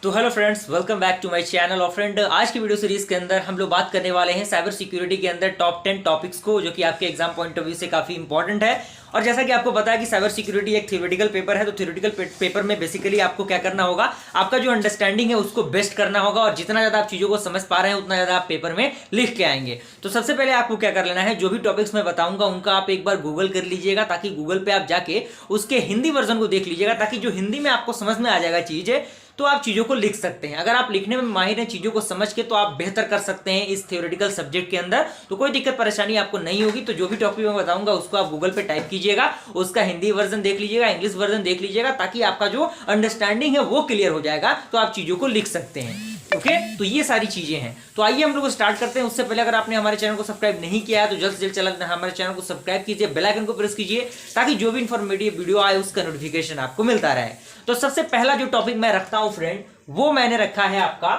तो hello friends, welcome back to my channel. और friend, आज की वीडियो सीरीज के अंदर हम लोग बात करने वाले हैं साइबर सिक्योरिटी के अंदर टॉप 10 टॉपिक्स को, जो कि आपके एग्जाम पॉइंट ऑफ व्यू से काफी इंपॉर्टेंट है। और जैसा कि आपको पता है कि साइबर सिक्योरिटी एक थ्योरेटिकल पेपर है, तो थ्योरेटिकल पेपर में बेसिकली आपको क्या करना होगा, आपका जो अंडरस्टैंडिंग है उसको बेस्ट करना होगा, और जितना ज्यादा आप चीजों को समझ पा रहे हैं उतना ज्यादा आप पेपर में लिख के आएंगे। तो सबसे पहले आपको क्या कर लेना है, जो भी टॉपिक्स मैं बताऊंगा उनका आप एक बार गूगल कर लीजिएगा, ताकि गूगल पे आप जाके उसके हिंदी वर्जन को देख लीजिएगा, ताकि जो हिंदी में आपको समझ में आ जाएगा चीज, तो आप चीजों को लिख सकते हैं। अगर आप लिखने में माहिर हैं चीजों को समझ के, तो आप बेहतर कर सकते हैं इस थ्योरेटिकल सब्जेक्ट के अंदर, तो कोई दिक्कत परेशानी आपको नहीं होगी। तो जो भी टॉपिक मैं बताऊंगा उसको आप गूगल पे टाइप कीजिएगा, उसका हिंदी वर्जन देख लीजिएगा, इंग्लिश वर्जन देख लीजिएगा, ताकि आपका जो अंडरस्टैंडिंग है वो क्लियर हो जाएगा, तो आप चीजों को लिख सकते हैं। ओके, तो ये सारी चीजें हैं। तो आइए हम लोग स्टार्ट करते हैं। उससे पहले अगर आपने हमारे चैनल को सब्सक्राइब नहीं किया है तो जल्द से जल्द हमारे चैनल को सब्सक्राइब कीजिए, बेल आइकन को प्रेस कीजिए, ताकि जो भी इंफॉर्मेटिव वीडियो आए उसका नोटिफिकेशन आपको मिलता रहे। तो सबसे पहला जो टॉपिक मैं रखता हूं फ्रेंड, वो मैंने रखा है आपका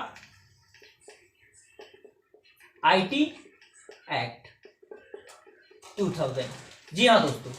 आईटी एक्ट 2000। जी हाँ दोस्तों,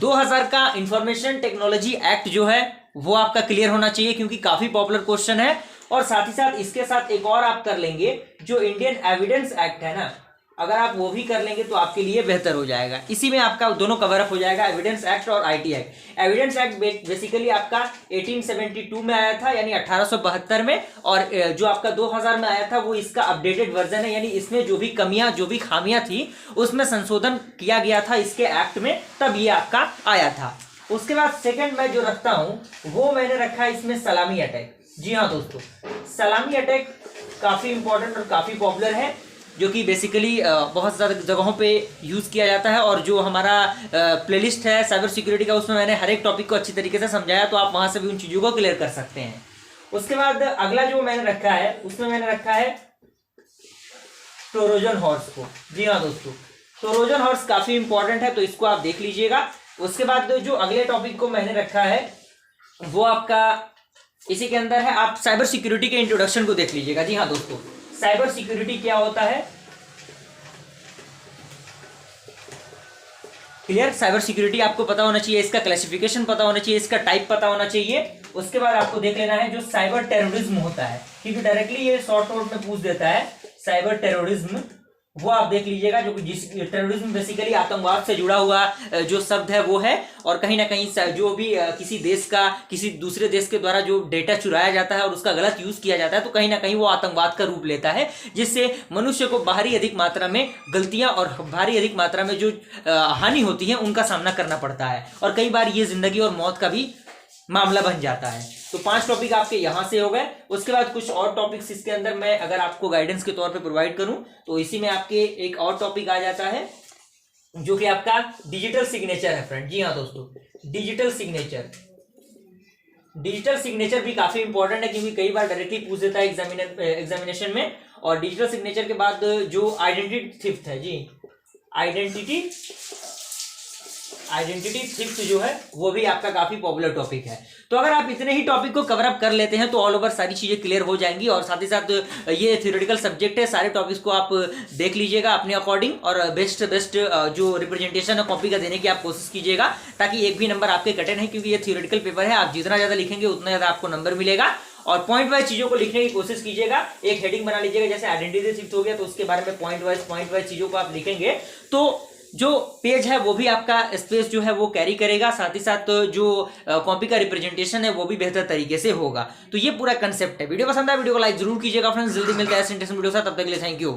2000 का इंफॉर्मेशन टेक्नोलॉजी एक्ट जो है वो आपका क्लियर होना चाहिए, क्योंकि काफी पॉपुलर क्वेश्चन है। और साथ ही साथ इसके साथ एक और आप कर लेंगे, जो इंडियन एविडेंस एक्ट है ना, अगर आप वो भी कर लेंगे तो आपके लिए बेहतर हो जाएगा। इसी में आपका दोनों कवर अप हो जाएगा, एविडेंस एक्ट और IT act. Evidence act basically आपका 1872 में आया था, यानी 1872 में, और जो आपका 2000 में आया था वो इसका अपडेटेड वर्जन है, यानी इसमें जो भी कमियां, जो भी खामियां थी उसमें संशोधन किया गया था इसके एक्ट में, तब ये आपका आया था। उसके बाद सेकंड मैं जो रखता हूं वो मैंने रखा है इसमें सलामी अटैक। जी हाँ दोस्तों, सलामी अटैक काफी इंपॉर्टेंट और काफी पॉपुलर है, जो कि बेसिकली बहुत ज़्यादा जगहों पे यूज़ किया जाता है। और जो हमारा प्लेलिस्ट है साइबर सिक्योरिटी का, उसमें मैंने हर एक टॉपिक को अच्छी तरीके से समझाया, तो आप वहाँ से भी उन चीज़ों को क्लियर कर सकते हैं। उसके बाद अगला जो मैंने रखा है उसमें मैंने रखा है ट्रोजन हॉर्स को। जी हाँ दोस्तों, ट्रोजन हॉर्स काफ़ी इंपॉर्टेंट है, तो इसको आप देख लीजिएगा। उसके बाद जो अगले टॉपिक को मैंने रखा है वो आपका इसी के अंदर है, आप साइबर सिक्योरिटी के इंट्रोडक्शन को देख लीजिएगा। जी हाँ दोस्तों, साइबर सिक्योरिटी क्या होता है, क्लियर। साइबर सिक्योरिटी आपको पता होना चाहिए, इसका क्लासिफिकेशन पता होना चाहिए, इसका टाइप पता होना चाहिए। उसके बाद आपको देख लेना है जो साइबर टेररिज्म होता है, क्योंकि डायरेक्टली ये शॉर्ट नोट में पूछ देता है साइबर टेररिज्म, वो आप देख लीजिएगा। जो जिस टेररिज्म बेसिकली आतंकवाद से जुड़ा हुआ जो शब्द है वो है, और कहीं ना कहीं जो भी किसी देश का किसी दूसरे देश के द्वारा जो डेटा चुराया जाता है और उसका गलत यूज किया जाता है, तो कहीं ना कहीं वो आतंकवाद का रूप लेता है, जिससे मनुष्य को भारी अधिक मात्रा में गलतियां और भारी अधिक मात्रा में जो हानि होती है उनका सामना करना पड़ता है, और कई बार ये जिंदगी और मौत का भी मामला बन जाता है। तो 5 टॉपिक आपके यहां से हो गए। उसके बाद कुछ और टॉपिक्स इसके अंदर मैं अगर आपको गाइडेंस के तौर पे प्रोवाइड करूं, तो इसी में आपके एक और टॉपिक आ जाता है, जो कि आपका डिजिटल सिग्नेचर है फ्रेंड। जी हाँ दोस्तों, डिजिटल सिग्नेचर। डिजिटल सिग्नेचर भी काफी इंपॉर्टेंट है, क्योंकि कई बार डायरेक्टली पूछ देता है एग्जामिनेशन में। और डिजिटल सिग्नेचर के बाद जो आइडेंटिटी थिफ्ट है, जी आइडेंटिटी थिफ्ट जो है वो भी आपका काफी पॉपुलर टॉपिक है। तो अगर आप इतने ही टॉपिक को कवर अप कर लेते हैं तो ऑल ओवर सारी चीजें क्लियर हो जाएंगी। और साथ ही साथ ये थ्योरेटिकल सब्जेक्ट है, सारे टॉपिक्स को आप देख लीजिएगा अपने अकॉर्डिंग, और बेस्ट जो रिप्रेजेंटेशन है कॉपी का देने की आप कोशिश कीजिएगा, ताकि एक भी नंबर आपके कटे नहीं, क्योंकि ये थ्योरेटिकल पेपर है। आप जितना ज्यादा लिखेंगे उतना ज्यादा आपको नंबर मिलेगा। और पॉइंट वाइज चीजों को लिखने की कोशिश कीजिएगा। एक हेडिंग बना लीजिएगा, जैसे आइडेंटिटी थिफ्ट हो गया, तो उसके बारे में पॉइंट वाइज चीजों को आप लिखेंगे, तो जो पेज है वो भी आपका स्पेस जो है वो कैरी करेगा। साथ ही साथ जो कॉपी का रिप्रेजेंटेशन है वो भी बेहतर तरीके से होगा। तो ये पूरा कंसेप्ट है। वीडियो पसंद है, वीडियो को लाइक जरूर कीजिएगा फ्रेंड्स। जल्दी मिलते हैं ऐसे इंटरेस्टिंग वीडियो के साथ, तब तक के लिए थैंक यू।